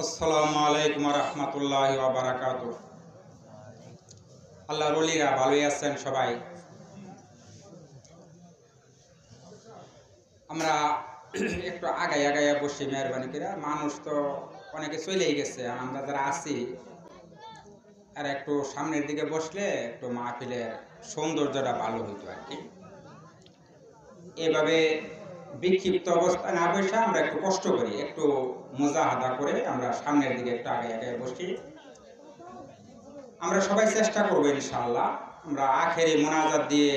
আসসালামু আলাইকুম ওয়া রাহমাতুল্লাহি ওয়া বারাকাতুহু। আল্লাহর ওলিরা ভালোই আছেন সবাই। আমরা একটু আগাইয়া বসি মেহরবানি করে। মানুষ তো অনেকে চলেই গেছে, আর আমরা যারা আছি আর একটু সামনের দিকে বসলে একটু মাহফিলের সৌন্দর্যটা ভালো হইতো আর কি। এভাবে বিক্ষিপ্ত অবস্থা না বসে আমরা একটু কষ্ট করি, একটু মুজাহাদা করে আমরা সামনের দিকে একটু আগাইয়া বসি। আমরা সবাই চেষ্টা করবো ইনশাআল্লাহ, আমরা আখেরি মোনাজাত দিয়ে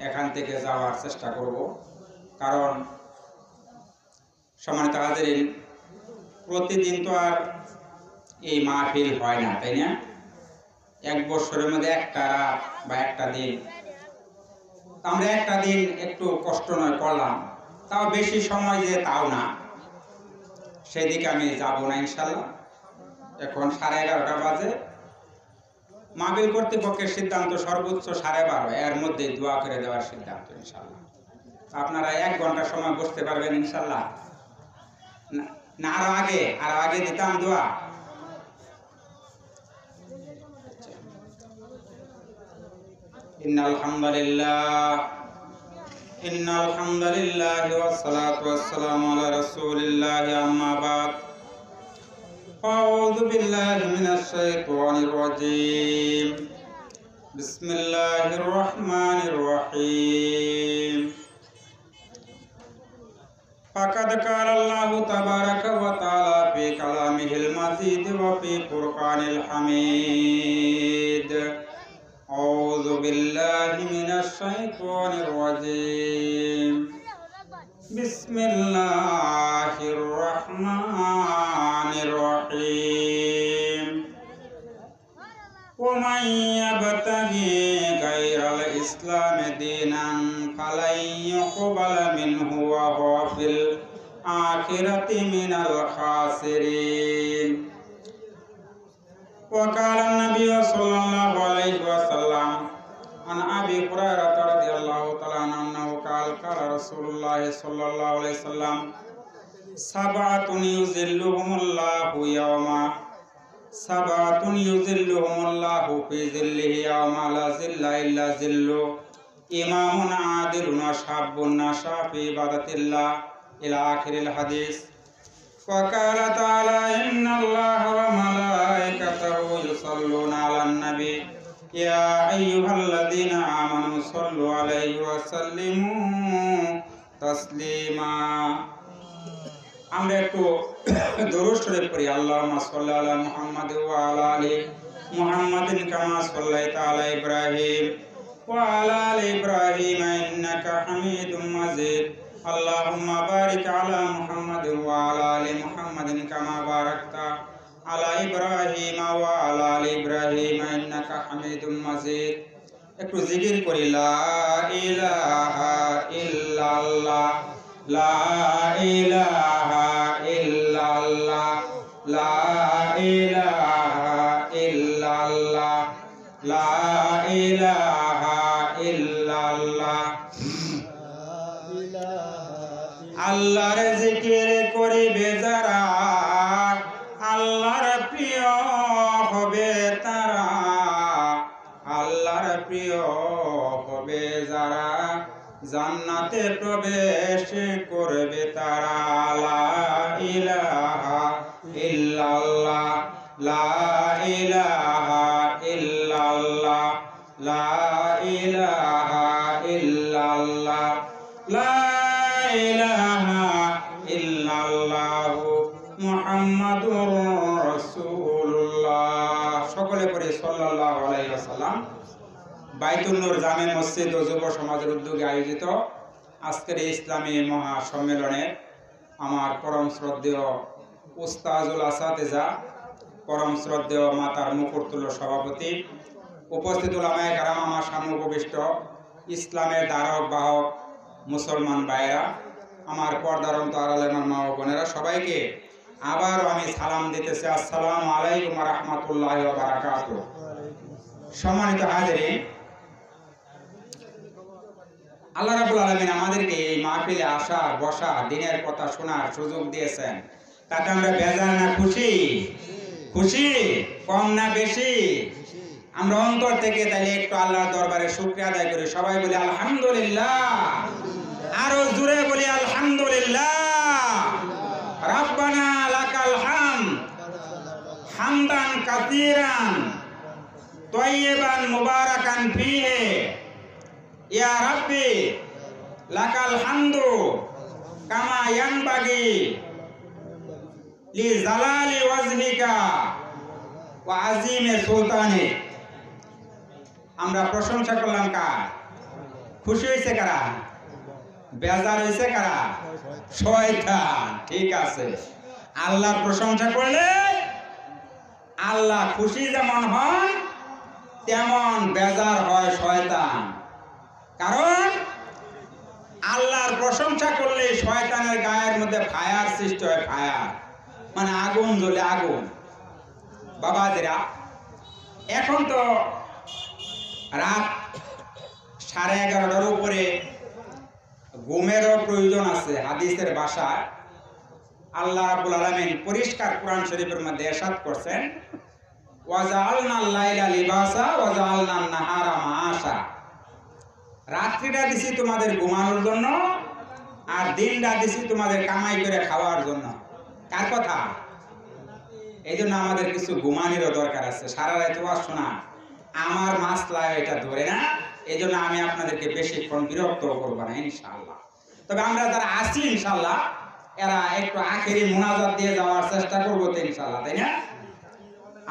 এখান থেকে যাওয়ার চেষ্টা করব। কারণ সম্মানিত হাজিরিন, প্রতিদিন তো আর এই মাহফিল হয় না, তাই না? এক বছরের মধ্যে একটা রাত বা একটা দিন, আমরা একটা দিন একটু কষ্ট নয় করলাম, তাও বেশি সময় যে তাও না, সেদিকে আমি যাব না ইনশাআল্লাহ। এখন 11:30 বাজে। মাহফিল কর্তৃপক্ষের সিদ্ধান্ত সর্বোচ্চ 12:30, এর মধ্যে দোয়া করে দেওয়ার সিদ্ধান্ত ইনশাআল্লাহ। আপনারা 1 ঘন্টা সময় বসতে পারবেন ইনশাআল্লাহ? না আরো আগে দিতাম দোয়া। ইন্নাল হামদুলিল্লাহ ওয়াস সালাতু ওয়াস সালামু আলা রাসূলিল্লাহ, আম্মা বাদ। আউযু বিল্লাহি মিনাশ শাইতানির রাজীম। বিসমিল্লাহির রহমানির রহিম। ফাকাদ ক্বালা আল্লাহু তাবারাকা ওয়া তাআলা ফি কালামিহিল মাজিদ ওয়া ফি ফুরকানিল হামিদ। আউযু বিল্লাহি মিনাশ শাইতানির রাজীম। বিসমিল্লাহির রহমানির রহিম। ওয়া মান ইয়াবতাগি গায়রাল ইসলামি দীনান ফালাই ইউকবালা মিনহু ওয়া হুয়া ফিল আখিরাতি মিনাল খাসিরিন। ওয়া ক্বালা an-nabiyyu সাল্লাল্লাহু আলাইহি ওয়াসাল্লাম আন আবি হুরায়রা রাদিয়াল্লাহু তাআলা আনহু ক্বালা রাসূলুল্লাহ সাল্লাল্লাহু আলাইহি ওয়াসাল্লাম সাবআতুন ইউযিল্লুহুমুল্লাহু ফি যিল্লিহি ইয়াওমা লা যিল্লা ইল্লা যিল্লু, ইমামুন আদিলুন ওয়া শাবুন নাশা ফি ইবাদাতিল্লাহ, ইলা আখিরিল হাদিস। ওয়া ক্বালা তাআলা ইন্নাল্লাহা ওয়া মালাইকাতাহু ইউসাল্লুনা আলান নবী ইয়া আইয়ুহাল্লাযীনা আমানু সাল্লু আলাইহি ওয়া সাল্লিমু তাসলিমা। আমরা একটু দরুদ শরীফ পড়ি। আল্লাহুম্মা সাল্লি আলা মুহাম্মাদ ওয়া আলা আলি মুহাম্মাদিন কামা সাল্লাইতা আলা ইব্রাহিম ওয়া আলা আলি ইব্রাহিম ইন্নাকা হামিদুম মাজিদ। আল্লাহুম্মা বারিক আলা মুহাম্মাদ ওয়া আলা আলি মুহাম্মাদিন কামা বারাকতা আলা ইব্রাহিম ওয়া আলা আলি ইব্রাহিম ইন্নাকা হামিদুম মাজিদ। একটু জিকির করি। লা ইলাহা ইল্লাল্লাহ, লা ইলাহা ইল্লাল্লাহ, লা ইলাহা ইল্লাল্লাহ, লা ইলাহা ইল্লাল্লাহ। আল্লাহর জিকির করিবে যারা, আল্লাহর প্রিয় হবে তারা, আল্লাহর প্রিয় হবে যারা, জান্নাতে প্রবেশ করবে তারা। লা ইলাহা ইল্লাল্লাহ, লা ইলাহা ইল্লাল্লাহ, লা ইলাহা ইল্লাল্লাহ, লা ইলাহা ইল্লাল্লাহু মুহাম্মাদুর রাসূলুল্লাহ। সকলে পড়ি সাল্লাল্লাহু আলাইহি ওয়াসাল্লাম। বাইতুন নূর জামে মসজিদ ও যুব সমাজের উদ্যোগে আয়োজিত আজকের এই ইসলামী মহা সম্মেলনে আমার পরম শ্রদ্ধেয় উস্তাজুল আসাতেজা, পরম শ্রদ্ধেয় মাতার মুকুটতুল্য সভাপতি, উপস্থিত উলামায়ে কেরাম, আমার সামনে উপবিষ্ট ইসলামের ধারক বাহক মুসলমান ভাইয়েরা, আমার পর্দার অন্তরালে আলেমান মা ও বোনেরা, সবাইকে আবারও আমি সালাম দিতেছি। আসসালামু আলাইকুম ওয়া রাহমাতুল্লাহি ওয়া বারাকাতুহু। সম্মানিত হাজিরিন, আল্লাহ রাব্বুল আলামিন আমাদেরকে এই মাহফিলে আসা বসা, দিনের কথা শোনার সুযোগ দিয়েছেন। তাতে আমরা বেজার না খুশি? খুশি? কম না বেশি? আমরা অন্তর থেকে তাইলে একটু আল্লাহর দরবারে শুকরিয়া আদায় করি। সবাই বলি আলহামদুলিল্লাহ, আরো জোরে বলি আলহামদুলিল্লাহ। রাব্বানা লাকাল হামদ হামদান কাসীরান তয়্যিবান মুবারাকান ফীহি ইয়া রাব্বি লাকাল হামদু কামা ইয়ানবাগি লি জালালি ওয়াজহিকা ওয়া আযীমি সুলতানিক। আমরা প্রশংসা করলাম কার? খুশি হয়েছে কারা? বেজার হয়েছে কারা? শয়তান। ঠিক আছে, আল্লাহর প্রশংসা করলে আল্লাহ খুশি যেমন হন তেমন বেজার হয় শয়তান। কারণ আল্লাহর প্রশংসা করলে শয়তানের গায়ের মধ্যে ফায়ার সৃষ্টি হয়। ফায়ার মানে আগুন জ্বলে, আগুন। বাবাজিরা, এখন তো রাত 11:30টার উপরে ঘুমেরও প্রয়োজন আছে। হাদিসের ভাষায় আল্লাহ রাব্বুল আলামিন পরিষ্কার কোরআন শরীফের মধ্যে ইরশাদ করছেন, ওয়াজআলনাল লাইলা লিবাসা ওয়াজআলনান নাহারা মাআশা। রাত্রিটা দিছি তোমাদের ঘুমানোর জন্য, আর দিনটা দিছি তোমাদের কামাই করে খাওয়ার জন্য। কার কথা? এই জন্য আমাদের কিছু ঘুমানোরও দরকার আছে। সারা রাত ওয়াজ শোনা আমার মাসলায় এটা ধরে না। এই জন্য আমি আপনাদেরকে বেশিক্ষণ বিরক্ত করবো না ইনশাআল্লাহ। তবে আমরা যারা আছি ইনশাআল্লাহ এরা একটু আখেরি মুনাজাত দিয়ে যাওয়ার চেষ্টা করবো তো ইনশাআল্লাহ, তাই না?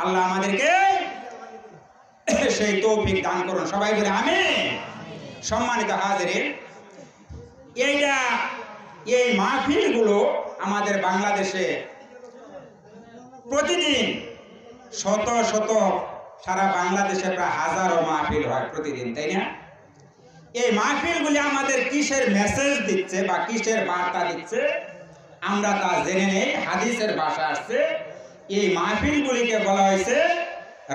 আল্লাহ আমাদেরকে সেই তৌফিক দান করুন। সবাই বলে আমিন। সম্মানিত হাজিরিন, এই মাহফিলগুলো আমাদের বাংলাদেশে প্রতিদিন শত শত, সারা বাংলাদেশে প্রায় হাজারো মাহফিল হয় প্রতিদিন, তাই না? এই মাহফিলগুলি আমাদের কিসের মেসেজ দিচ্ছে বা কিসের বার্তা দিচ্ছে আমরা তা জেনে নেই। হাদিসের ভাষা আসছে, এই মাহফিলগুলিকে বলা হয়েছে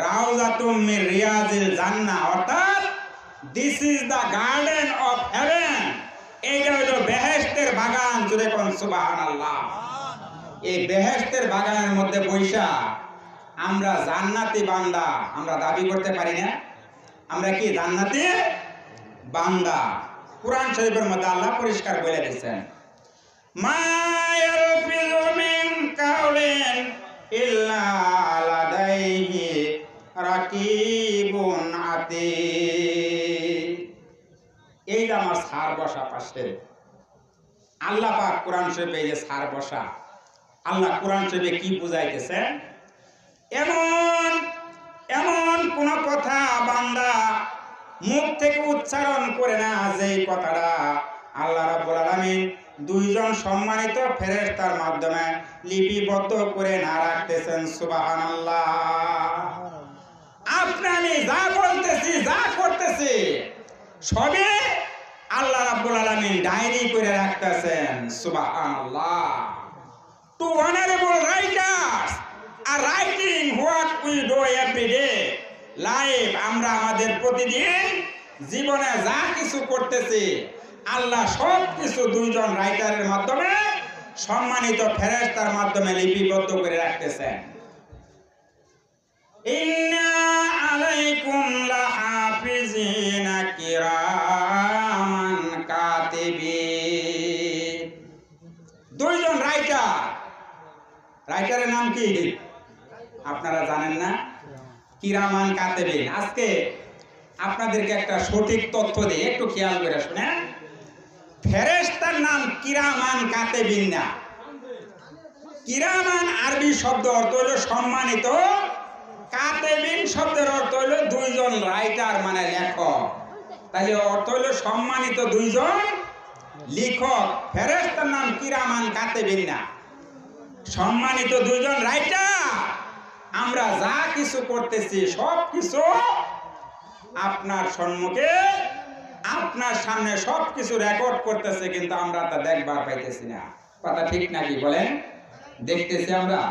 রাউজাতুম মির রিয়াজিল জান্নাহ, অর্থাৎ this is the garden of haven. এইটা হলো বেহেশতের বাগান। জুড়ে কোন সুবহানাল্লাহ। এই বেহেশতের বাগানের মধ্যে বৈশা আমরা জান্নাতি বান্দা আমরা দাবি করতে পারি না? আমরা কি জান্নাতি বান্দা? কুরআন শরীফের মধ্যে আল্লাহ পরিষ্কার বলে দিয়েছেন, মা ইয়ালফিযু মিন কাউলিন ইল্লা লাদাইহি রাকিবুন আতীদ। এই যে আমার সার বসা পাশে আল্লাহ পাক কোরআন শরীফে এই যে সার বসা, আল্লাহ কোরআন শরীফে কি বুঝাইতেছেন? এমন কোন কথা বান্দা মুখ থেকে উচ্চারণ করে না যে কথাটা আল্লাহ রাব্বুল আলামিন দুইজন সম্মানিত ফেরেশতার মাধ্যমে লিপিবদ্ধ করে না রাখতেছেন। সুবহানাল্লাহ। আমি যা বলতেছি, যা করতেছি সবে আল্লাহ রাব্বুল আলামিন ডায়েরি করে রাখতেছেন। সুবহানাল্লাহ। টু অনারেবল রাইটার্স আর writing what we do every day life. আমরা আমাদের প্রতিদিন জীবনে যা কিছু করতেছি আল্লাহ সব কিছু দুইজন রাইটারের মাধ্যমে, সম্মানিত ফেরেশতার মাধ্যমে লিপিবদ্ধ করে রাখতেছেন। ইন্না আলাইকুম লাহাফিজিনা কিরামান কাতিবিন। দুইজন রাইটারের নাম কি আপনারা জানেন না? কিরামান কাতিবিন। আজকে আপনাদেরকে একটা সঠিক তথ্য দিয়ে একটু খেয়াল করে শুনেন। ফেরেশতার নাম কিরামান কাতিবিন না। কিরামান আরবি শব্দ অর্থ হলো সম্মানিত, কাতিবিন শব্দের অর্থ হলো দুইজন রাইটার মানে লেখক। তাহলে অর্থ হলো সম্মানিত দুইজন লেখক। ফেরেশতার নাম কিরামান কাতিবিন না, সম্মানিত দুইজন রাইটার। আমরা যা কিছু করতেছি সব কিছু আপনার সম্মুখে, আপনার সামনে সব কিছু রেকর্ড করতেছে, কিন্তু আমরা তা দেখবার পাইতেছি না। কথা ঠিক নাকি বলেন? দেখতেছি আমরা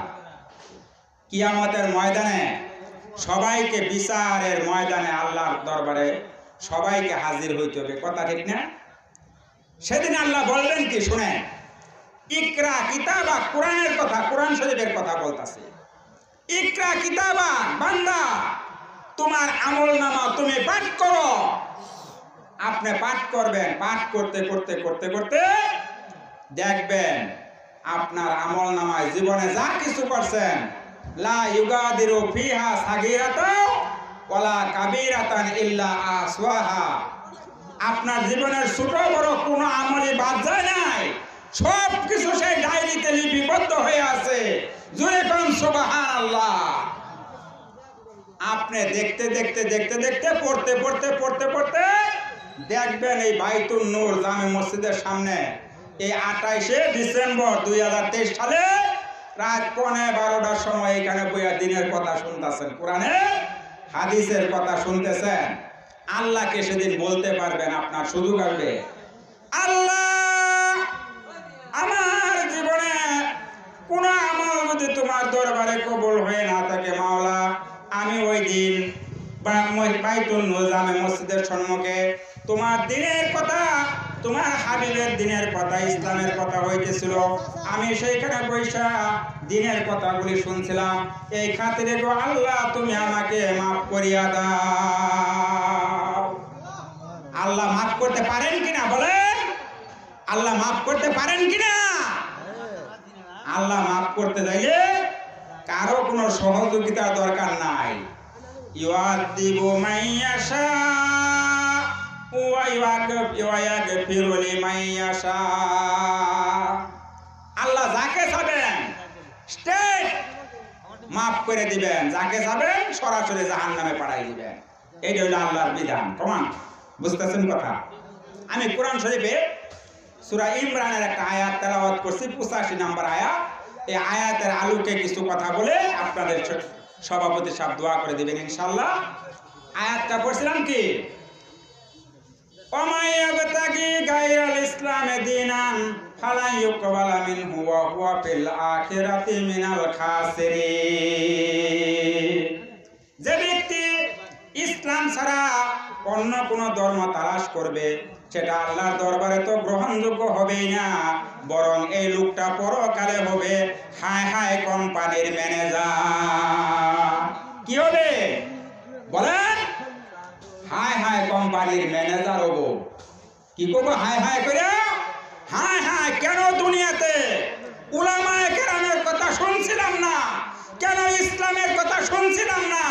কিয়ামতের ময়দানে সবাইকে, বিচারের ময়দানে আল্লাহর দরবারে সবাইকে হাজির হইতে হবে। কথা ঠিক না? সেদিন আল্লাহ বলবেন কি শুনেন, ইকরা কিতাবা, কোরআনের কথা, কোরআন শরীফের কথা বলতাছে। ইকরা কিতাবা, বান্দা তোমার আমলনামা তুমি পাঠ করো। আপনি পাঠ করবেন, পাঠ করতে করতে করতে করতে দেখবেন আপনার আমলনামায় জীবনে যা কিছু করছেন, লা ইউগাদিরু ফিহা সাগীরাতাও ওয়ালা কাবীরাতান ইল্লা আসওয়াহা, আপনার জীবনের ছোট বড় কোনো আমলই বাদ যায় নাই, সব কিছু সেই ডায়েরিতে লিপিবদ্ধ হয়ে আছে। জোরে কোন সুবহানাল্লাহ। আপনি দেখতে দেখতে দেখতে দেখতে পড়তে পড়তে পড়তে পড়তে দেখবেন এই বাইতুন নূর জামে মসজিদের সামনে এই 28শে ডিসেম্বর 2023 সালে রাত 11:15টার সময় এখানে বইয়া দিনের কথা শুনতেছেন, কোরআনের হাদিসের কথা শুনতেছেন। আল্লাহকে সেদিন বলতে পারবেন, আপনার সুযোগ আসবে, আল্লাহ আমার জীবনে কোন আমল যদি তোমার দরবারে কবুল হয়ে না থাকে মাওলা, আমি ওই দিন বাইতুল নূর জামে মসজিদের সম্মুখে তোমার দিনের কথা, তোমার হাবিবের দিনের কথা, ইসলামের কথা হইতেছিল, আমি সেইখানে বৈশা দিনের কথাগুলি শুনছিলাম। এই খাতিরে গো আল্লাহ তুমি আমাকে মাফ করিয়া দাও। আল্লাহ মাফ করতে পারেন কিনা বলেন? আল্লাহ মাফ করতে পারেন কিনা? আল্লাহ মাফ করতে চাইলে কারো কোনো সহযোগিতার দরকার নাই। ইউআদিবু মাইয়াশা ওয়া ইয়াগফিরু লিমাইয়াশা। আল্লাহ যাকে চাবেন স্ট্রেট মাফ করে দিবেন, যাকে চাবেন সরাসরি জাহান্নামে পাঠাই দিবেন। এইটা হলো আল্লাহর বিধান। প্রমাণ বুঝতেছেন কথা? আমি কোরআন শরীফে সূরা ইমরানের একটা আয়াত তেলাওয়াত করছি, 85 নম্বর আয়াত। এই আয়াতের আলোকে কিছু কথা বলে আপনাদের সভাপতি সাহেব দোয়া করে দিবেন ইনশাআল্লাহ। আয়াতটা পড়ছিলাম কি, ওমাইয়াবতাগি গায়রাল ইসলামে দীনান ফালা ইউকবালা মিনহু ওয়া হুয়া ফিল আখিরাতি মিনাল খাসিরিন। যে ব্যক্তি ইসলাম ছাড়া অন্য কোনো ধর্ম তালাশ করবে সেটা আল্লাহর দরবারে তো গ্রহণযোগ্য হবেই না, বরং এই লোকটা পরকালে হবে হাই হাই কোম্পানির ম্যানেজার। কি হবে বলেন? হাই হাই কোম্পানির ম্যানেজার হব। কি করবো হাই হাই করে? হাই হাই কেন দুনিয়াতে উলামায়ে কেরামের কথা শুনছিলাম না? কেন ইসলামের কথা শুনছিলাম না?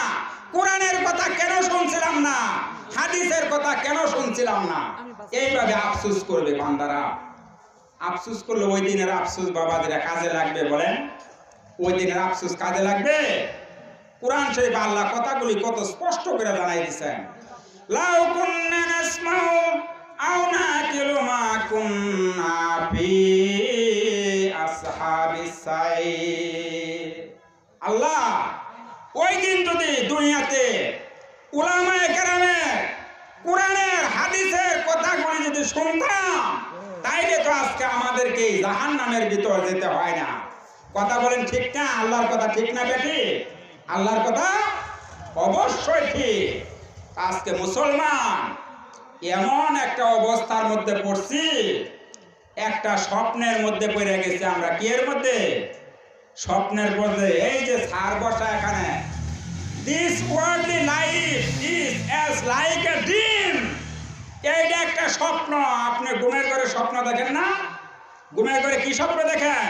কোরআনের কথা কেন শুনছিলাম না? হাদিসের কথা কেন শুনছিলাম না? এইভাবে আফসোস করবে বান্দারা। আফসোস করলে ওই দিনের আফসোস বাবাদের কাজে লাগবে বলেন? ওই দিনের আফসোস কাজে লাগবে? কোরআন শরীফে আল্লাহ কথাগুলি কত স্পষ্ট করে জানাই দিয়েছেন। লাউ কুন্না নাসমাউ আও নাকিলু মা কুন্না ফি আসহাবিস সাইর। আল্লাহ ওই দিন যদি দুনিয়াতে উলামায়ে কেরামের কোরআনের হাদিসের কথাগুলি যদি শুনতাম, তাইলে তো আজকে আমাদেরকে জাহান্নামের ভিতর যেতে হয় না। কথা বলেন ঠিক না? আল্লাহর কথা ঠিক না বেটি? আল্লাহর কথা অবশ্যই ঠিক। আজকে মুসলমান এমন একটা অবস্থার মধ্যে পড়ছি, একটা স্বপ্নের মধ্যে পড়ে গেছে আমরা। কি এর মধ্যে? স্বপ্নের মধ্যে। এই যে সার বসা এখানে, this worldly life is as like a dream. এইটা একটা স্বপ্ন। আপনি ঘুমের ঘরে স্বপ্ন দেখেন না? ঘুমের ঘরে কি স্বপ্ন দেখেন?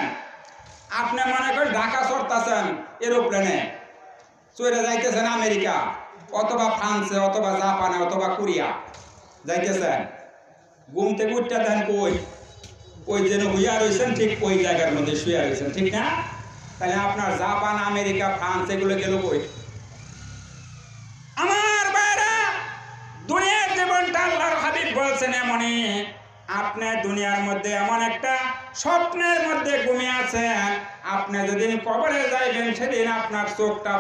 আপনি মনে করেন ঢাকা চড়তেছেন এরোপ্লেনে, চড়ে যাইতেছেন আমেরিকা অথবা ফ্রান্সে অথবা জাপানে অথবা কোরিয়া যাইতেছেন। ঘুম থেকে উঠতে দেন কই? ওই যেন হুইয়া রয়েছেন ঠিক ওই জায়গার মধ্যে শুয়ে রয়েছেন, ঠিক না? তাহলে আপনার জাপান আমেরিকা ফ্রান্স এগুলো গেল কই? আমার বাইরা দুনিয়ার জীবনটা আল্লাহর হাবিব বলছেন এমনই। আপনি দুনিয়ার মধ্যে এমন একটা স্বপ্নের মধ্যে ঘুমিয়ে আছেন, আপনি যেদিন কবরে যাইবেন সেদিন আপনার চোখটা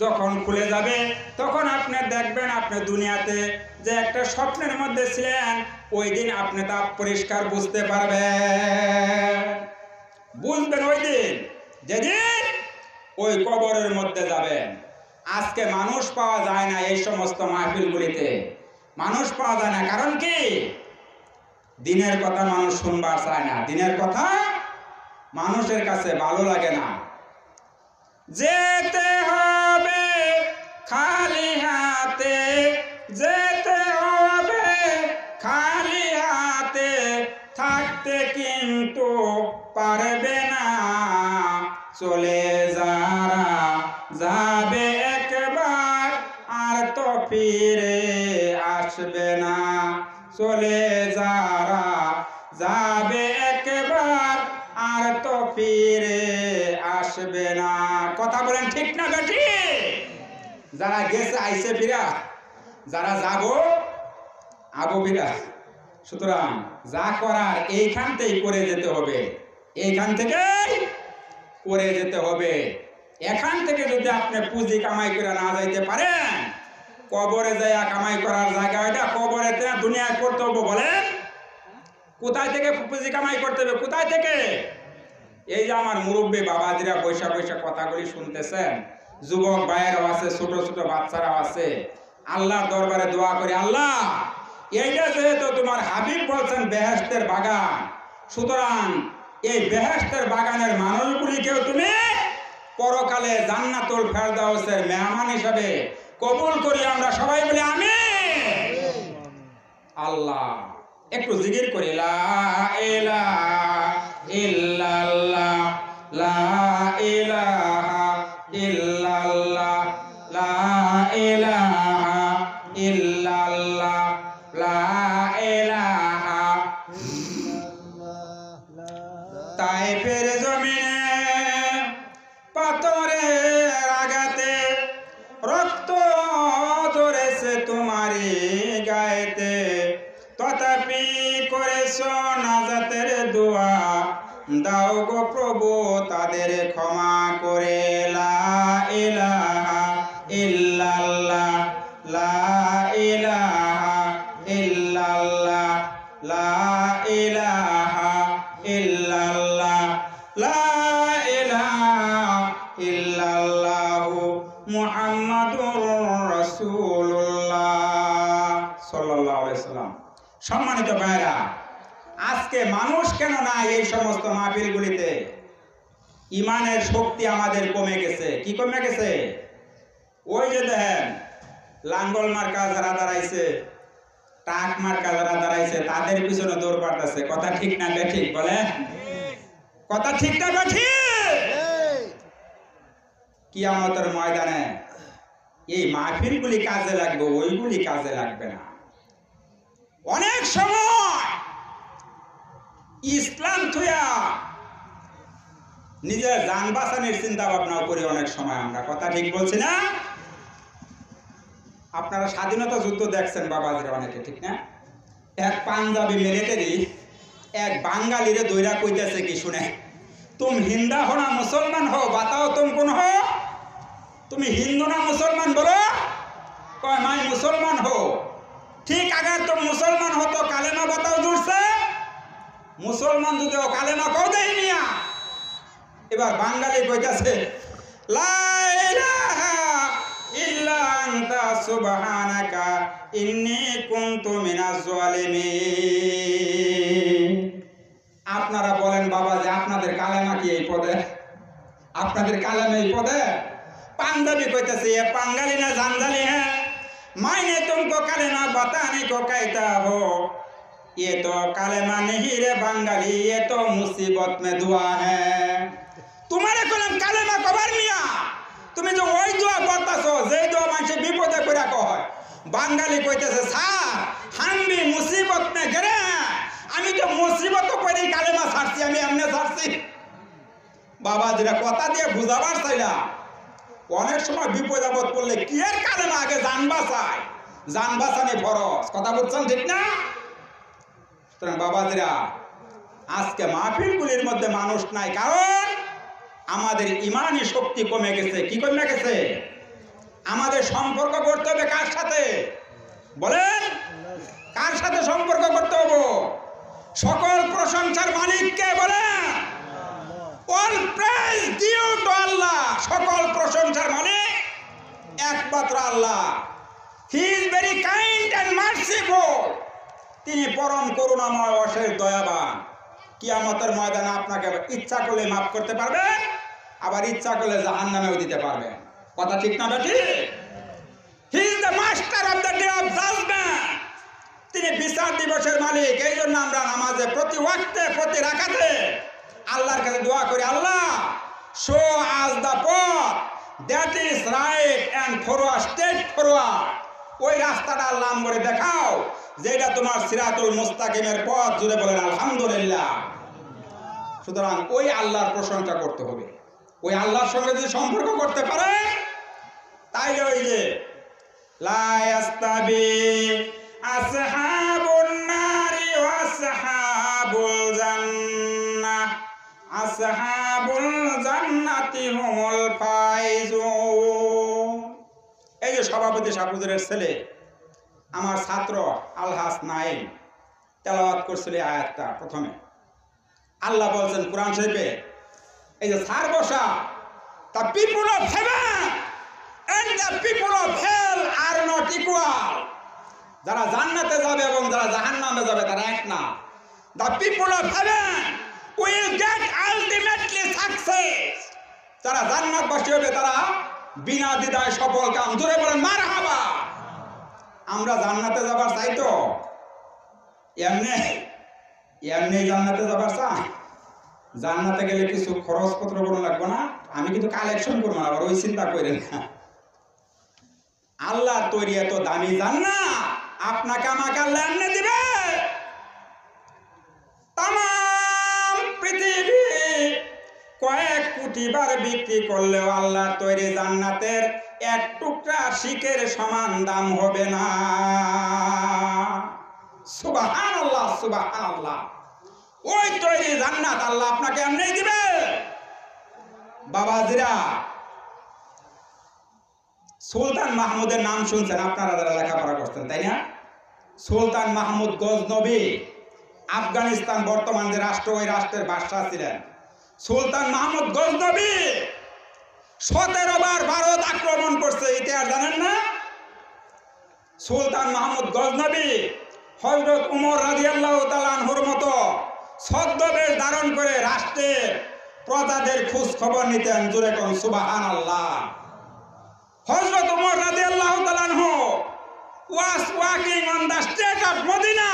যখন খুলে যাবে তখন আপনি দেখবেন আপনি দুনিয়াতে যে একটা স্বপ্নের মধ্যে ছিলেন, ওই দিন আপনি তা পরিষ্কার বুঝতে পারবেন। বুঝবেন ওই দিন যেদিন ওই কবরের মধ্যে যাবেন। আজকে মানুষ পাওয়া যায় না এই সমস্ত মাহফিলগুলিতে, মানুষ পাওয়া যায় না। কারণ কি? দিনের কথা মানুষ শুনবার চায় না। দিনের কথা মানুষের কাছে ভালো লাগে না। যেতে হবে খালি হাতে, যেতে হবে খালি হাতে, থাকতে কিন্তু পারবে না। চলে যারা যাবে একবার আর তো ফিরে আসবে না। চলে যারা যাবে একবার আর তো ফিরে আসবে না। কথা বলেন ঠিক না বেটি? যারা গেছে আইসে ফিরা, যারা যাবো আবো ফিরা। সুতরাং যা করার এইখান থেকেই করে যেতে হবে, এইখান থেকেই করে যেতে হবে। এখান থেকে যদি আপনি পুঁজি কামাই করে না যাইতে পারেন, কবরে যাইয়া কামাই করার জায়গা এটা কবরে দুনিয়ায় করতে হবে। বলেন কোথায় থেকে পুঁজি কামাই করতে হবে? কোথায় থেকে? এই যে আমার মুরব্বী বাবাজিরা পয়সা পয়সা কথাগুলি শুনতেছেন, যুবক ভাইয়েরাও আছে, ছোট ছোট বাচ্চারাও আছে। আল্লাহর দরবারে দোয়া করি, আল্লাহ এইটা যেহেতু তোমার হাবিব বলছেন বেহেশতের বাগান, সুতরাং এই বেহেশতের বাগানের মানুষগুলিকেও তুমি পরকালে জান্নাতুল ফেরদাউসের মেহমান হিসাবে কবুল করি। আমরা সবাই বলি আমিন। আল্লাহ একটু জিকির করি, লা ইলাহা ইল্লাল্লাহ, লা ইলাহা ইল্লাল্লাহ, লা ইলাহা ইল্লাল্লাহ, লা ইলাহা। তাইফের জমিনে পাথরের আঘাতে রক্ত ঝরেছে তোমারই গায়েতে, তথাপি করেছ নাজাতের দোয়া, দাও গো প্রভু তাদের ক্ষমা করে। লা ইলাহা ইল্লাল্লাহ, লা ইলাহা ইল্লাল্লাহ, লা ইলাহা ইল্লাল্লাহ, লা ইলাহা ইল্লাল্লাহু মুহাম্মাদুর রাসূলুল্লাহ সাল্লাল্লাহু আলাইহি সাল্লাম। সম্মানিত ভাইরা, আজকে মানুষ কেন না এই সমস্ত মাহফিলগুলিতে? ইমানের শক্তি আমাদের কমে গেছে। কি কমে গেছে? ওই যে দেখেন লাঙ্গল মার্কা যারা দাঁড়াইছে, টাক মার্কা যারা দাঁড়াইছে, তাদের পিছনে দৌড় পাঠাচ্ছে। কথা ঠিক না বেঠিক? বলে কথা ঠিক না বেঠিক? কিয়ামতের ময়দানে এই মাহফিলগুলি কাজে লাগবে, ওইগুলি কাজে লাগবে না। অনেক সময় ইসলাম থুয়া নিজের জান বাঁচানোর চিন্তা ভাবনা করি অনেক সময় আমরা। কথা ঠিক বলছি না? আপনারা স্বাধীনতা যুদ্ধ দেখছেন বাবাজিরা অনেকে, ঠিক না? এক পাঞ্জাবি মিলিটারি এক বাঙালিরে দৈরা কইতেছে কি শুনে, তুমি হিন্দা হো না মুসলমান হো, বাতাও তুম কোন হো? তুমি হিন্দু না মুসলমান বলো? কয় মাই মুসলমান হো। ঠিক আগার তুম মুসলমান হো তো কালেমা বাতাও জুড়ছে। মুসলমান যদি কালেমা কও দেই মিয়া। এবার বাঙালি কইতাছে লা ইলাহা ইল্লা আনতা সুবহানাকা ইন্নী কুনতু মিনাজ জালিমিন। আপনারা বলেন বাবা যে আপনাদের কালেমা কি এই পদে? আপনাদের কালেমা এই পদে? পাঞ্জাবি কইতাছে এ বাঙালি না জানজালি হ্যাঁ, मायने तुमको कलेमा बताने को कहता हो, ये तो कलेमा नहीं रे बंगाली, ये तो मुसीबत में दुआ है। तुम्हारे कलम कलेमा कबर मिया, তুমি যে ওই দোয়া করতেছো যে দোয়া মানুষে বিপদে করে কয়, বাঙালি কইতেছে স্যার হামবি মুসিবত মে গেরে, আমি তো মুসিবত করে কালেমা ছাড়ছি, আমি এমনি ছাড়ছি। বাবা যেটা কথা দিয়ে বুঝাবার চাইলাম, অনেক সময় বিপদ আপদ পড়লে কি এর কালেমা আগে জান বাঁচায়, জান বাঁচানি ফরজ। কথা বলছেন ঠিক না? বাবাজিরা আজকে মাহফিলগুলির মধ্যে মানুষ নাই, কারণ আমাদের ইমানি শক্তি কমে গেছে। কি কমে গেছে? আমাদের সম্পর্ক করতে হবে কার সাথে? বলেন কার সাথে সম্পর্ক করতে হবে? সকল প্রশংসার মালিককে বলেন, all praise due to Allah. সকল প্রশংসার মালিক একমাত্র আল্লাহ। He is very kind and merciful. তিনি পরম করুণাময় অশেষ দয়াবান। কিয়ামতের ময়দানে আপনাকে ইচ্ছা করলে মাফ করতে পারবে, আবার ইচ্ছা করলে জাহান্নামেও দিতে পারবেন। কথা ঠিক না বেটি? He is the master of the day of judgement. তিনি বিচার দিবসের মালিক। এই জন্য আমরা নামাজে প্রতি ওয়াক্তে প্রতি রাকাতে আল্লাহর কাছে দোয়া করি, আল্লাহ শো আস দ্য পথ that is right and forward, straight forward. ওই রাস্তাটা আল্লাহ করে দেখাও যেটা তোমার সিরাতুল মুস্তাকিমের পথ। জুড়ে বলেন আলহামদুলিল্লাহ। সুতরাং ওই আল্লাহর প্রশংসা করতে হবে। ওই আল্লাহর সঙ্গে যদি সম্পর্ক করতে পারে তাইলে ওই যে লা ইয়াস্তাবি আসহাবুন নারি ওয়া আসহাবুল জান্নাহ, আসহাবুল জান্নাতি হুমুল ফাইজুন। এই যে সভাপতি সাপুজুরের ছেলে আমার ছাত্র আলহাস নাইম তেলাওয়াত করছিল এই আয়াতটা প্রথমে। আল্লাহ বলছেন কোরআন শরীফে, এই যে সার বসা, the people of heaven and the people of hell are not equal. যারা জান্নাতে যাবে এবং যারা জাহান্নামে যাবে তারা এক না। The people of heaven will get ultimately success. যারা জান্নাতবাসী হবে তারা বিনা দ্বিধায় সফল কাম। জোরে বলেন মারহাবা। আমরা জান্নাতে যাবার চাই তো? এমনি জান্নাতে যাবার চাই? জান্নাতে গেলে কিছু খরচপত্র কোনো লাগবে না, আমি কিন্তু কালেকশন করবো না, আবার ওই চিন্তা করেন না। আল্লাহ তৈরি এত দামি জান্নাত আপনাকে আমাকে আল্লাহ এমনি দিবে। তাম পৃথিবী কয়েক কোটি বার বিক্রি করলেও আল্লাহ তৈরি জান্নাতের এক টুকরা শিকের সমান দাম হবে না। সুবহানাল্লাহ, সুবহানাল্লাহ। ওই তৈরি জান্নাত আল্লাহ আপনাকে এমনি দিবে। বাবাজিরা, সুলতান মাহমুদের নাম শুনছেন আপনারা যারা লেখাপড়া করছেন, তাই না? সুলতান মাহমুদ গজনবী, আফগানিস্তান বর্তমান যে রাষ্ট্র, ওই রাষ্ট্রের বাদশাহ ছিলেন সুলতান মাহমুদ গজনবী। 17 বার ভারত আক্রমণ করছে, ইতিহাস জানেন না? সুলতান মাহমুদ গজনবী হযরত উমর রাদিয়াল্লাহু তাআলা আনহুর মতো ছদ্মবেশ ধারণ করে রাষ্ট্রের প্রজাদের খোঁজ খবর নিতেন। জোরে কোন সুবহানাল্লাহ। হযরত উমর রাদিয়াল্লাহু তাআলা আনহু was walking on the street of Medina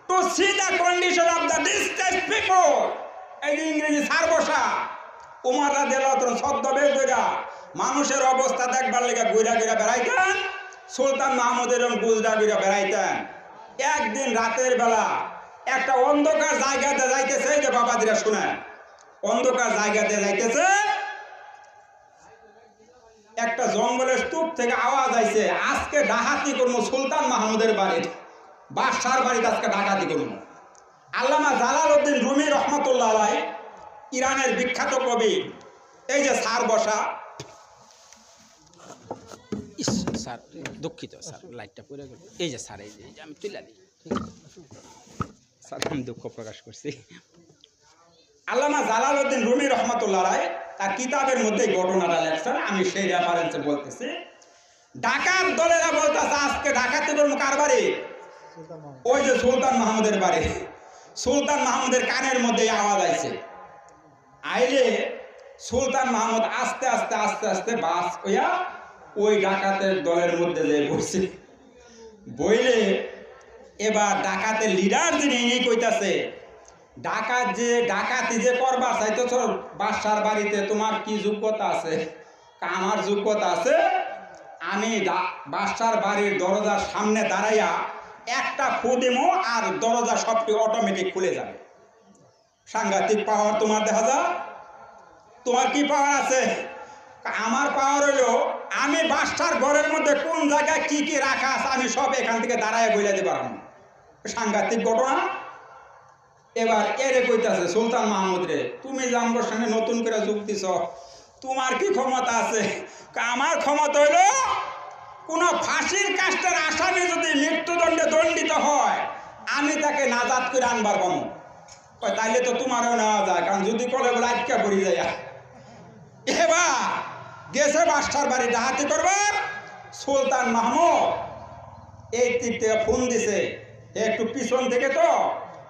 to see the condition of the distressed people. এই যে ইংরেজি সার বসা, উমর রাদিয়াল্লাহু তাআলা ছদ্মবেশ ধরে মানুষের অবস্থা দেখবার লেগে ঘুরা ঘুরা বেড়াইতেন। সুলতান মাহমুদের গুজরা ঘুরা বেড়াইতেন। একদিন রাতের বেলা একটা অন্ধকার জায়গাতে যাইতেছে, যে বাবাদিরা শুনেন, অন্ধকার জায়গাতে যাইতেছে, একটা জঙ্গলের স্তূপ থেকে আওয়াজ আইছে, আজকে ডাকাতি করবো সুলতান মাহমুদের বাড়ির, বাদশার বাড়িতে আজকে ডাকাতি করবো। আল্লামা জালালউদ্দিন রুমি রহমতুল্লাহ আলাইহি, ইরানের বিখ্যাত কবি, এই যে সার বসা, স্যার দুঃখিত স্যার, লাইটটা পড়ে গেল। এই যে স্যার, এই যে আমি তুলে দিই, স্যার আমি দুঃখ প্রকাশ করছি। আল্লামা জালালউদ্দিন রুমি রহমতুল্লাহ আলাইহি তার কিতাবের মধ্যে ঘটনাটা লেখছেন, আমি সেই রেফারেন্সে বলতেছি। ডাকাত দলেরা বলতেছে আজকে ডাকাতি করবো কার বাড়ি? ওই যে সুলতান মাহমুদের বাড়ি। সুলতান মাহমুদের কানের মধ্যে আওয়াজ আইছে। আইলে সুলতান মাহমুদ আস্তে আস্তে আস্তে আস্তে বাস হইয়া ওই ডাকাতের দলের মধ্যে যে বসছে, বইলে এবার ডাকাতের লিডার যিনি এই কইতাছে, ডাকাত যে ডাকাতি যে করবা চাইতেছ বাদশার বাড়িতে, তোমার কি যোগ্যতা আছে? আমার যোগ্যতা আছে, আমি বাদশার বাড়ির দরজার সামনে দাঁড়াইয়া একটা ফু দিমো আর দরজা সবটি অটোমেটিক খুলে যাবে। সাংঘাতিক পাওয়ার তোমার দেখা যায়। তোমার কি পাওয়ার আছে? আমার পাওয়ার হলো আমি বাদশার ঘরের মধ্যে কোন জায়গায় কি কি রাখা আছে আমি সব এখান থেকে দাঁড়ায় বলে দিতে পারবো। সাংঘাতিক ঘটনা। এবার এরে কইতাছে সুলতান মাহমুদ রে, তুমি জামগোর সঙ্গে নতুন করে যোগ দিছ, তোমার কি ক্ষমতা আছে? আমার ক্ষমতা হইল কোন ফাঁসির কাষ্টের আসামি যদি মৃত্যুদণ্ডে দণ্ডিত হয় আমি তাকে নাজাত করে আনবার পাবো। তাইলে তো তোমারও নেওয়া যায়, কারণ যদি কলে বলে আটকা পড়ি যায়। এবার গেছে বাদশার বাড়ি ডাকাতি করবার। সুলতান মাহমুদ এই দিক থেকে ফোন দিছে, একটু পিছন থেকে তো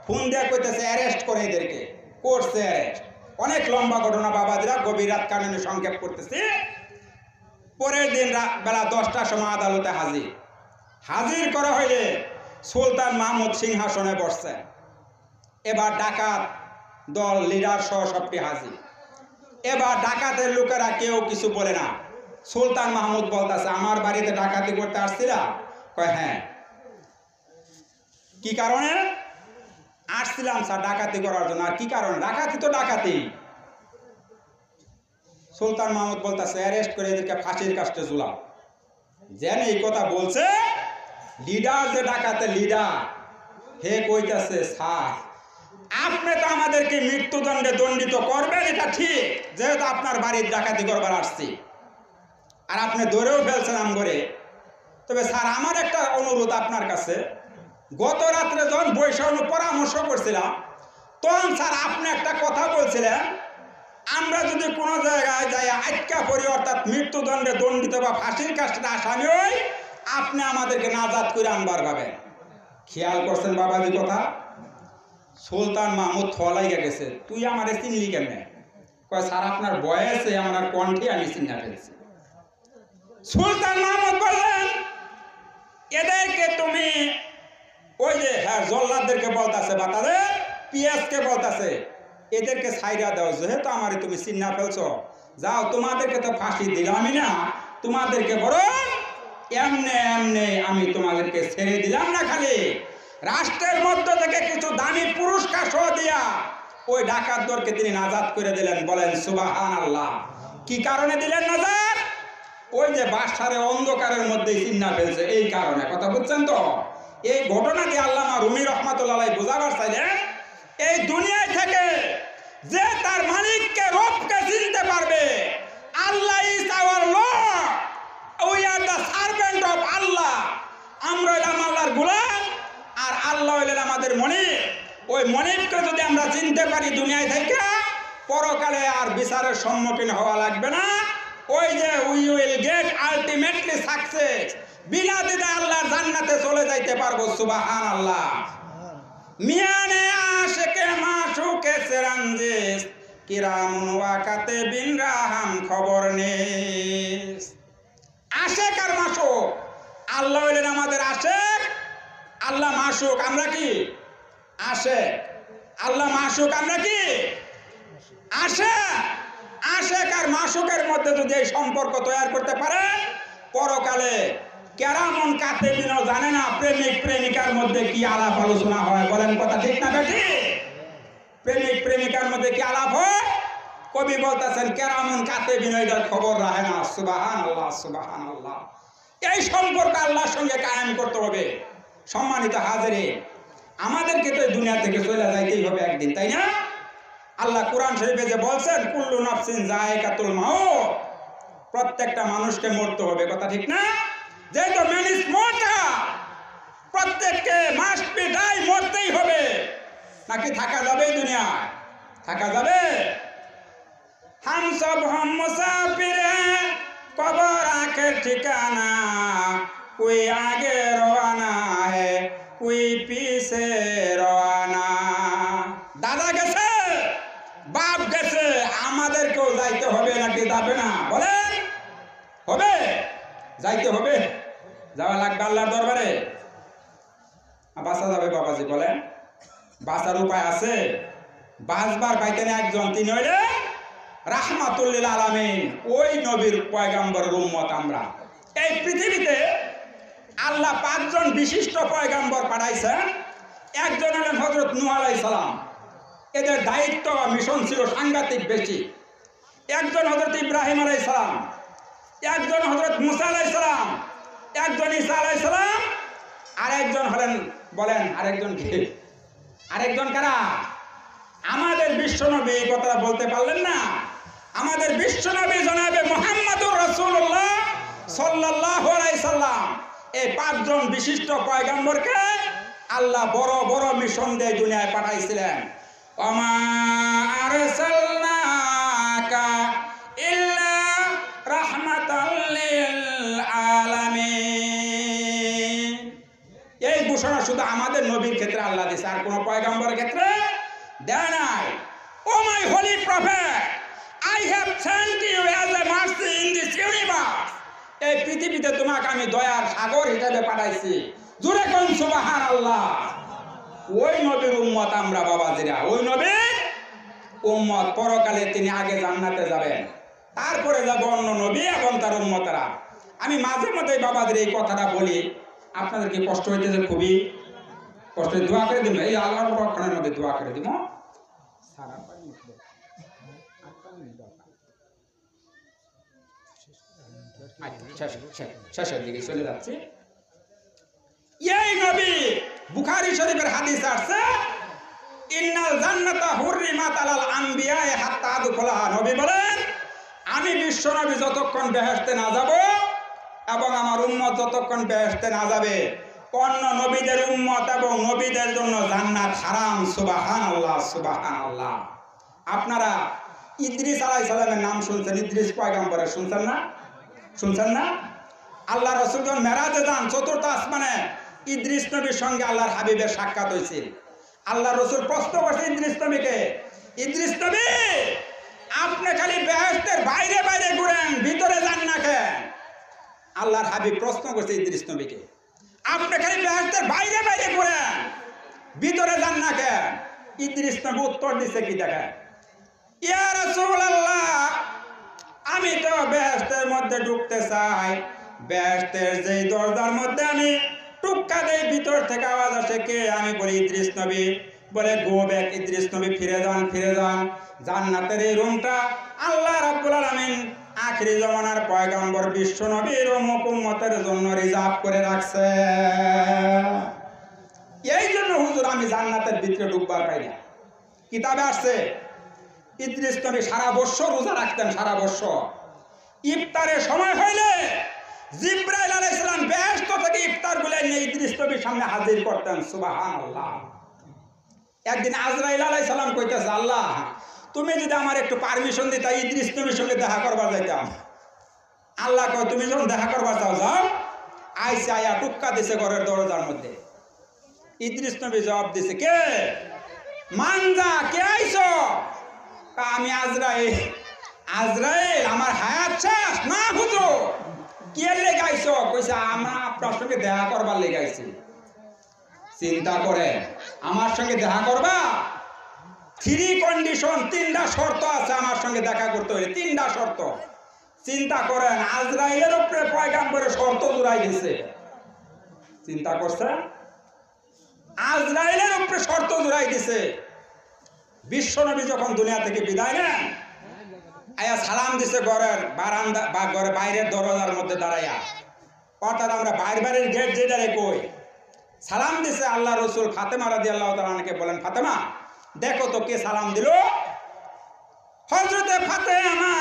ফোন দেয়া কইতেছে অ্যারেস্ট করে এদেরকে, করছে অ্যারেস্ট। অনেক লম্বা ঘটনা বাবাজিরা, গভীর রাত কারণে সংক্ষেপ করতেছি। পরের দিন বেলা 10টার সময় আদালতে হাজির করা হইলে সুলতান মাহমুদ সিংহাসনে বসছেন। এবার ডাকাত দল লিডার সহ সবটি হাজির। এবার ডাকাতের লোকেরা কেউ কিছু বলে না। সুলতান মাহমুদ বলতেছে, আমার বাড়িতে ডাকাতি করতে আসছিলা? কয় হ্যাঁ। কি কারণে? আসছিলাম স্যার ডাকাতি করার জন্য। আর কি কারণে? ডাকাতি তো ডাকাতি। সুলতান মাহমুদ বলতেছে, অ্যারেস্ট করে এদেরকে ফাঁসির কাস্টে ঝুলাও। যেন এই কথা বলছে, লিডার যে ডাকাতের লিডার, হে কইতেছে, স্যার আপনি তো আমাদেরকে মৃত্যুদণ্ডে দণ্ডিত করবেন, এটা ঠিক, যেহেতু আপনার বাড়ির ডাকাতি করবার আসছি, আর আপনি ধরেও ফেলছেন আমগরে। তবে স্যার আমার একটা অনুরোধ আপনার কাছে, গত রাত্রে যখন বৈশাখ পরামর্শ করছিলাম, তখন স্যার আপনি একটা কথা বলছিলেন, আমরা যদি কোনো জায়গায় যাই আটকা পড়ি, অর্থাৎ মৃত্যুদণ্ডে দণ্ডিত বা ফাঁসির কাস্টে আসামি হই, আপনি আমাদেরকে নাজাত করে আনবার ভাবেন। খেয়াল করছেন বাবাজি কথা? সুলতান মাহমুদ থলাইয়া গেছে, তুই আমারে চিনলি কেমনে? কয় স্যার আপনার বয়সে আমার কণ্ঠে আমি চিনা ফেলছি। সুলতান মাহমুদ বললেন, এদেরকে তুমি ওই যে হ্যাঁ জল্লাদদেরকে বলতেছে বা তাদের পিএসকে বলতেছে, এদেরকে ছাইরা দাও, যেহেতু আমারে তুমি চিন্না ফেলছো, যাও, তোমাদেরকে তো ফাঁসি দিলামই না, তোমাদেরকে বড় এমনে এমনে আমি তোমাদেরকে ছেড়ে দিলাম না, খালি রাষ্ট্রের মধ্য থেকে কিছু দামি পুরস্কার সহ দিয়া ওই ডাকাতদেরকে তিনি নাজাত করে দিলেন। বলেন সুবহানাল্লাহ। কি কারণে দিলেন নাজাত? ওই যে বাদশারে অন্ধকারের মধ্যে চিন্না ফেলছে, এই কারণে। কথা বুঝছেন তো? এই ঘটনা দিয়ে আল্লামা রুমি রহমাতুল্লাহ আলাইহি বোঝাবার চাইলেন, এই দুনিয়ায় থেকে যে তার মালিককে রবকে চিনতে পারবে, Allah is our lord, we are the servant of Allah, আমরা হইলাম আল্লাহর গোলাম, আর আল্লাহ হইলেন আমাদের মনিব। ওই মনিবকে যদি আমরা চিনতে পারি দুনিয়ায় থেকে, পরকালে আর বিচারের সম্মুখীন হওয়া লাগবে না। ওই যে we will get ultimately success, বিনা দ্বিধায় আল্লাহর জান্নাতে চলে যাইতে পারবো। সুবহানাল্লাহ। মিয়ানে আশিকে মাশুকে সেরানজিস, কিরামুন ওয়া কাতিবিন রাহাম খবর নিস। আশিক আর মাশুক, আল্লাহ হইলেন আমাদের আশিক, আল্লাহ মাশুক। আমরা কি? আশিক। আল্লাহ মাশুক, আমরা কি? আশিক। আশিক আর মাশুকের মধ্যে যদি এই সম্পর্ক তৈরি করতে পারে, পরকালে কেরামন কাতিবিনও জানে না প্রেমিক প্রেমিকার মধ্যে কি আলাপ আলোচনা হয়। বলেন কথা ঠিক না বেটি? প্রেমিক প্রেমিকার মধ্যে কি আলাপ হয়? কবি বলতেছেন, কেরামন কাতিবিন এটার খবর রাখে না। সুবহানাল্লাহ, সুবহানাল্লাহ। এই সম্পর্ক আল্লাহর সঙ্গে কায়েম করতে হবে। সম্মানিত হাজিরিন, আমাদেরকে তো দুনিয়া থেকে চলে যাইতেই হবে একদিন, তাই না? আল্লাহ কোরআন শরীফে যে বলছেন, কুল্লু নাফসিন যায়কাতুল মাউত, প্রত্যেকটা মানুষকে মরতে হবে। কথা ঠিক না? যেহেতু ম্যান ইজ মর্টাল, প্রত্যেককে মাস্ট বি ডাই, মরতেই হবে। নাকি থাকা যাবে দুনিয়ায়? থাকা যাবে? हम सब हम मुसाफिर हैं, कब्र आखिर ठिकाना, कोई आगे रवाना है, कोई पीछे रवाना। দাদা গেছে, বাপ গেছে, আমাদেরকেও যাইতে হবে নাকি যাবে না? বলেন, হবে? যাইতে হবে, যাওয়া লাগবে আল্লাহর দরবারে। বাঁচা যাবে বাবাজি? বলেন, বাঁচার উপায় আছে? বাঁচবার পাইতেন একজন, তিনি হইলেন রাহমাতুল লিল আলামিন, ওই নবীর পয়গাম্বর উম্মত আমরা। এই পৃথিবীতে আল্লাহ 5 জন বিশিষ্ট পয়গাম্বর পাঠাইছেন। একজন হলেন হযরত নূহ আলাইহিস সালাম, এদের দায়িত্ব বা মিশন ছিল সাংঘাতিক বেশি। একজন হযরত ইব্রাহিম আলাইহিস সালাম, একজন হযরত মুসা আলাইহিস সালাম, একজন ঈসা আলাইহিস সালাম, আর একজন হলেন, বলেন আরেকজন কে? আরেকজন কারা? আমাদের বিশ্বনবী। এই কথাটা বলতে পারলেন না? আমাদের বিশ্বনবী জনাবে মুহাম্মদুর রাসূলুল্লাহ সাল্লাল্লাহু আলাইহি সাল্লাম, এই 5 জন বিশিষ্ট পয়গম্বরকে আল্লাহ বড় বড় মিশন দিয়ে দুনিয়ায় পাঠাইছিলেন। ওমা আরসালনাকা ইল্লা রাহমাতাল লিল আলামিন, এই ঘোষণা শুধু আমাদের নবীর ক্ষেত্রে আল্লাহ দিয়েছে, আর কোনো পয়গম্বরের ক্ষেত্রে দেয় নাই। O my holy prophet, I have sent you as a mercy in this universe. এই পৃথিবীতে তোমাকে আমি দয়ার সাগর হিসেবে পাঠাইছি। জোরে কোন সুবহানাল্লাহ। ওই নবীর উম্মত আমরা বাবাজিরা, ওই নবীর উম্মত। পরকালে তিনি আগে জান্নাতে যাবেন, তারপরে যাবে অন্য নবী এবং তার উম্মতরা। আমি মাঝে মধ্যে বাবাদের এই কথাটা বলি, আপনাদের কি কষ্ট হইতেছে? খুবই কষ্ট। দোয়া করে দিব, এই আল্লাহর রক্ষণের মধ্যে দোয়া করে দিব। শেষের দিকে চলে যাচ্ছি। এই নবী, বুখারী শরীফের হাদিস আসছে, ইন্নাল জান্নাতা হুররিমাত আলাল আম্বিয়া হাত্তা আদখুলাহা। নবী বলেন, আমি বিশ্ব নবী যতক্ষণ বেহেশতে না যাব এবং আমার উম্মত যতক্ষণ বেহেশতে না যাবে, অন্য নবীদের উম্মত এবং নবীদের জন্য জান্নাত হারাম। সুবহানাল্লাহ, সুবহানাল্লাহ। আপনারা ইদ্রিস আলাইহিস সালামের নাম শুনছেন? ইদ্রিস পয়গম্বরের শুনছেন না? শুনছেন না? আল্লাহ রাসূল যখন মেরাজে যান, চতুর্থ আসমানে ইদ্রিস নবীর সঙ্গে আল্লাহর হাবিবের সাক্ষাৎ হয়েছে। আল্লাহ রাসূল প্রশ্ন করছে ইদ্রিস নবীকে, ইদ্রিস নবী, আপনি খালি বেহেশতের বাইরে বাইরে ঘুরেন, ভিতরে যান না কেন? আল্লাহর হাবিব প্রশ্ন করছে ইদ্রিস নবীকে, আপনি খালি বেহেশতের বাইরে বাইরে ঘুরেন, ভিতরে যান না কেন? ইদ্রিস নবী উত্তর দিচ্ছে কি দেখেন, ইয়া রাসূলুল্লাহ, আমি তো বেহেশতের মধ্যে ঢুকতে চাই, বেহেশতের যেই দরজার মধ্যে আমি টুক্কা দেই, ভিতর থেকে আওয়াজ আসে কে? আমি বলি ইদ্রিস নবী। বলে গো ব্যাক ইদ্রিস নবী, ফিরে যান, ফিরে যান। জান্নাতের এই রুমটা আল্লাহ রাব্বুল আলামিন আখিরি জামানার পয়গম্বর বিশ্ব নবীর উম্মতের জন্য রিজার্ভ করে রাখছে। এই জন্য হুজুর আমি জান্নাতের ভিতরে ঢুকবার পাই না। কিতাবে আসছে ইদ্রিস নবী সারা বছর রোজা রাখতেন, সারা বছর। ইফতারের সময় হইলে জিবরাইল আলাইহিস সালাম বেহেশত থেকে ইফতার গুলো নিয়ে ইদ্রিস নবীর সামনে হাজির করতেন। সুবহানাল্লাহ। একদিন আজরাইল আলাইহিস সালাম কইতেছে, আল্লাহ তুমি যদি আমার একটু পারমিশন দিতা, ইদ্রিস নবীর সঙ্গে দেখা করবার যাইতাম। আল্লাহ কয়, তুমি যখন দেখা করবার চাও যাও। আইসে আয়া টুক্কা দিছে ঘরের দরজার মধ্যে। ইদ্রিস নবী জবাব দিছে, কে? মানজা, কে আইছো? আমি আজরাইল। আজরাইল, আমার হায়াত শেষ না হুজুর। কে লেগে আইছো? কইছে আমরা আপনার সঙ্গে দেখা করবার লেগে আইছি। চিন্তা করে, আমার সঙ্গে দেখা করবা? 3 কন্ডিশন, 3টা শর্ত আছে আমার সঙ্গে দেখা করতে হলে, 3টা শর্ত। চিন্তা করেন, আজরাইলের উপরে পয়গম্বরের শর্ত জুড়াই দিছে। চিন্তা করছে, আজরাইলের উপরে শর্ত জুড়াই দিছে। বিশ্ব নবী যখন দুনিয়া থেকে বিদায় নেন, আয়া সালাম দিছে ঘরের বারান্দা বা ঘরের বাইরের দরজার মধ্যে দাঁড়াইয়া, অর্থাৎ আমরা বাইরের গেট যেটারে কই, সালাম দিছে। আল্লাহ রসুল ফাতেমা রাদিয়াল্লাহু তাআলা আনহাকে বলেন, ফাতেমা দেখো তো কে সালাম দিল। হযরতে ফাতেমা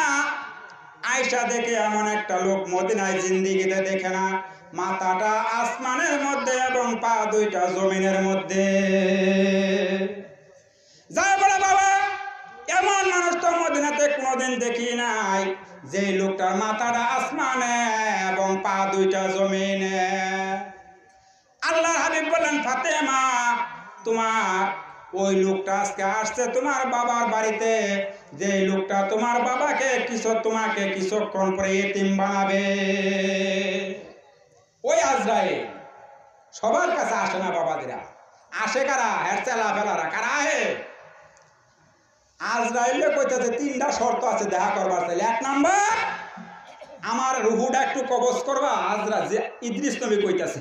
আয়েশা দেখে এমন একটা লোক মদিনায় জিন্দেগিতে দেখে না, মাথাটা আসমানের মধ্যে এবং পা দুইটা জমিনের মধ্যে। যাই বলে বাবা, এমন মানুষ তো মদিনাতে কোনোদিন দেখি নাই, যে লোকটার মাথাটা আসমানে এবং পা দুইটা জমিনে। আল্লাহর হাবিব বললেন, ফাতেমা তোমার ওই লোকটা আজকে আসছে তোমার বাবার বাড়িতে, যে লোকটা তোমার বাবাকে তোমাকে কিছুক্ষণ পরে ইতিম বানাবে। ওই আজরাইল সবার কাছে আসে না বাবাদিরা, আসে কারা? হেরচেলা ফেলারা। কারা আহে? আজরাইলে কইতেছে 3টা শর্ত আছে দেখা করবার চাইলে। 1 নাম্বার, আমার রুহুটা একটু কবজ করবা। ইদ্রিস নবী কইতেছে,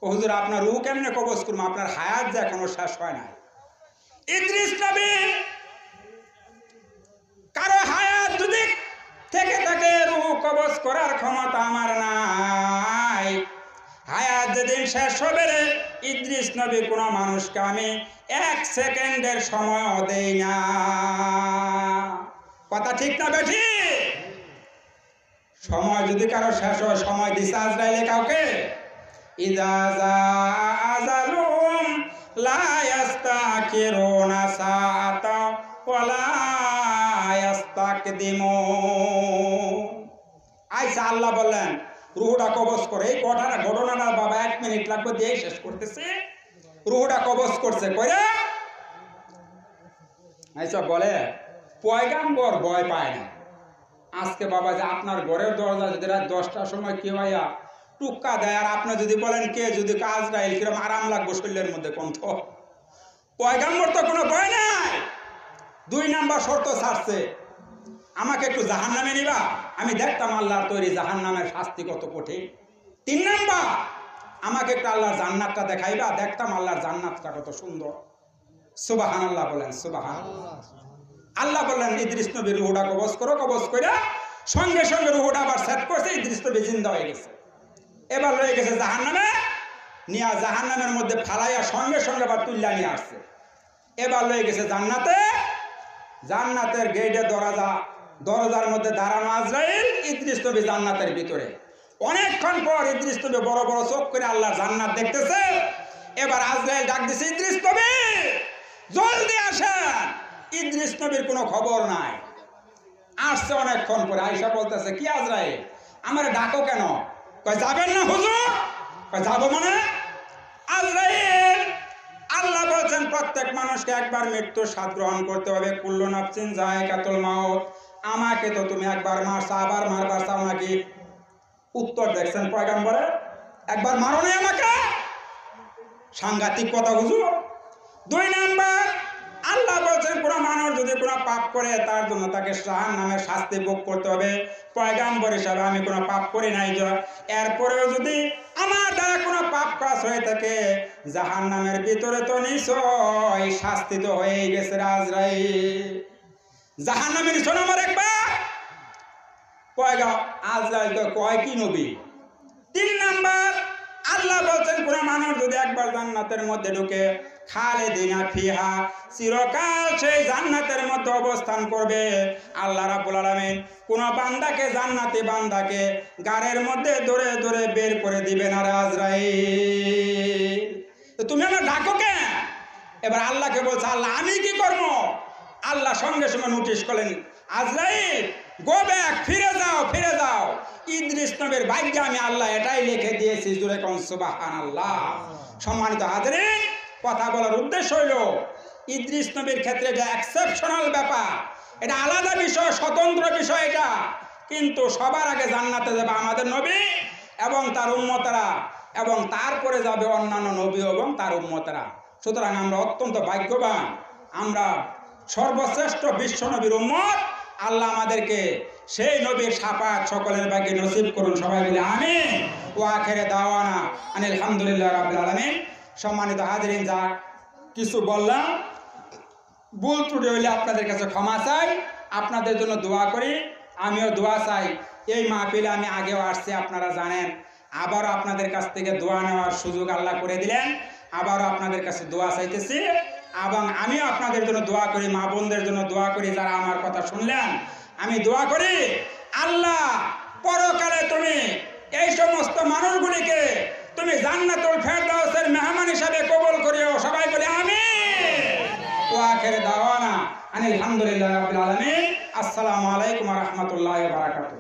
হুজুর আপনার রুহ কেমনে কবজ করবো? আপনার হায়াত যে এখনো শেষ হয় না। ইদ্রিস নবী, কারো হায়াত যদি থেকে থাকে, রুহ কবজ করার ক্ষমতা আমার নাই। হায়াত যেদিন শেষ হবে রে, ইদ্রিস নবী কোনো মানুষকে আমি 1 সেকেন্ডের সময়ও দেই না। কথা ঠিক না বেঠি? সময় যদি কারো শেষ হয়, সময় দিছে আজরাইলে কাউকে? ইযা জাআ আযালুহুম লা ইস্তাখিরুনা সাআতা ওয়া লা ইস্তাকদিমুন। আইসা আল্লাহ বললেন, রুহুটা কবজ করে। এই ঘটনাটা বাবা 1 মিনিট লাগবে দিয়ে শেষ করতেছে। রুহুটা কবজ করছে করে আচ্ছা বলে পয়গাম্বর ভয় পায় না। আজকে বাবা যে আপনার ঘরের দরজা যদি রাত 10টার সময় কেউ আইয়া টুক্কা দেয় আর আপনি যদি বলেন কে যদি কাজ রাইল কিরম আরাম লাগবো শরীরের মধ্যে কণ্ঠ। পয়গাম্বর তো কোনো ভয় নাই। 2 নাম্বার শর্ত ছাড়ছে, আমাকে একটু জাহান্নামে নিবা, আমি দেখতাম আল্লাহর তৈরি জাহান্নামের শাস্তি কত কঠিন। 3 নাম্বার আমাকে একটু আল্লাহর জান্নাতটা দেখাইবা, দেখতাম আল্লাহর জান্নাতটা কত সুন্দর। সুবহানাল্লাহ বলেন সুবহানাল্লাহ। আল্লাহ বললেন ইদ্রিস নবীর রুহুটা কবজ করো। কবজ করে সঙ্গে সঙ্গে রুহুটা আবার সেট করছে, ইদ্রিস নবী জিন্দা হয়ে গেছে। এবার রয়ে গেছে জাহান্নামে, নিয়া জাহান্নামের মধ্যে ফালাইয়া সঙ্গে সঙ্গে আবার তুল্লা নিয়ে আসছে। এবার রয়ে গেছে জান্নাতে। জান্নাতের গেটে দরজার মধ্যে দাঁড়ানো আজরাইল, ইদ্রিস নবী জান্নাতের ভিতরে। অনেকক্ষণ পর ইদ্রিস নবী বড় বড় চোখ করে আল্লাহর জান্নাত দেখতেছে। এবার আজরাইল ডাক দিছে, ইদ্রিস নবী জলদি আসেন। ইদ্রিস নবীর কোনো খবর নাই। আসছে অনেকক্ষণ পরে, আয়েশা বলতেছে কি আজরাইল আমারে ডাকো কেন? কয় যাবেন না হুজুর? কয় যাবো মানে? আজরাইল আল্লাহ বলছেন প্রত্যেক মানুষকে একবার মৃত্যুর স্বাদ গ্রহণ করতে হবে। কুল্লু নাফসিন যায়কাতুল মাউত। আমাকে তো তুমি একবার মারছো, আবার মারবার চাও নাকি? উত্তর দেখছেন পয়গম্বরের, একবার মারো নাই আমাকে? সাংঘাতিক কথা হুজুর। 2 নাম্বার আল্লাহ বলছেন কোন মানুষ যদি কোনো পাপ করে তার জন্য তাকে জাহান্নামের শাস্তি ভোগ করতে হবে। পয়গম্বর হিসাবে আমি কোনো পাপ করি নাই, এরপরেও যদি আমার দ্বারা কোনো পাপ কাজ হয়ে থাকে জাহান্নামের ভিতরে তো নিশ্চয় শাস্তি তো হয়ে গেছে। আজরাইল জাহান্নামে নিশ্চয় আমার একবার আজরাইল তো কয় কি নবী। 3 নাম্বার আল্লাহ বলছেন কোন মানুষ যদি একবার জান্নাতের মধ্যে ঢুকে খালিদিনা ফিহা, চিরকাল সেই জান্নাতের মধ্যে অবস্থান করবে। আল্লাহ রাব্বুল আলামিন কোন বান্দাকে জান্নাতি বান্দাকে গাড়ের মধ্যে ধরে ধরে বের করে দিবেন। আর আজরাইল তুমি আমার ডাকো কেন? এবার আল্লাহকে বলছে আল্লাহ আমি কি করব? আল্লাহ সঙ্গে সঙ্গে নোটিশ করলেন, আজরাইল গো ব্যাক, ফিরে যাও ফিরে যাও। ইদ্রিস নবীর ভাগ্যে আমি আল্লাহ এটাই লিখে দিয়েছি। জুড়ে কোন সুবহানাল্লাহ। সম্মানিত হাজরিন, কথা বলার উদ্দেশ্য হইল ইদ্রিস নবীর ক্ষেত্রে এটা এক্সেপশনাল ব্যাপার, এটা আলাদা বিষয়, স্বতন্ত্র বিষয় এটা। কিন্তু সবার আগে জান্নাতে যাবে আমাদের নবী এবং তার উম্মতেরা, এবং তারপরে যাবে অন্যান্য নবী এবং তার উম্মতেরা। সুতরাং আমরা অত্যন্ত ভাগ্যবান, আমরা সর্বশ্রেষ্ঠ বিশ্ব নবীর উম্মত। আল্লাহ আমাদেরকে সেই নবীর শাফাত সকলের ভাগ্যে নসিব করুন। সবাই বলে আমিন। ওয়া আখিরে দাওয়ানা আনিল হামদুলিল্লাহ রাব্বিল আলামিন। সম্মানিত হাজিরিন, যা কিছু বললাম ভুল ত্রুটি হইলে আপনাদের কাছে ক্ষমা চাই, আপনাদের জন্য দোয়া করি, আমিও দোয়া চাই। এই মাহফিলে আমি আগেও আসছি, আপনারা জানেন। আবারও আপনাদের কাছ থেকে দোয়া নেওয়ার সুযোগ আল্লাহ করে দিলেন। আবারও আপনাদের কাছে দোয়া চাইতেছি এবং আমিও আপনাদের জন্য দোয়া করি, মা বোনদের জন্য দোয়া করি যারা আমার কথা শুনলেন। আমি দোয়া করি আল্লাহ পরকালে তুমি এই সমস্ত মানুষগুলিকে তুমি জান্নাতুল ফেরদাউসের মেহমান হিসাবে কবুল করিও। সবাই বলে আমিন। ওয়া আখিরে দাওয়ানা আনিল হামদুলিল্লাহি রাব্বিল আলামিন। আসসালামু আলাইকুম ওয়া রাহমাতুল্লাহি ওয়া বারাকাতুহু।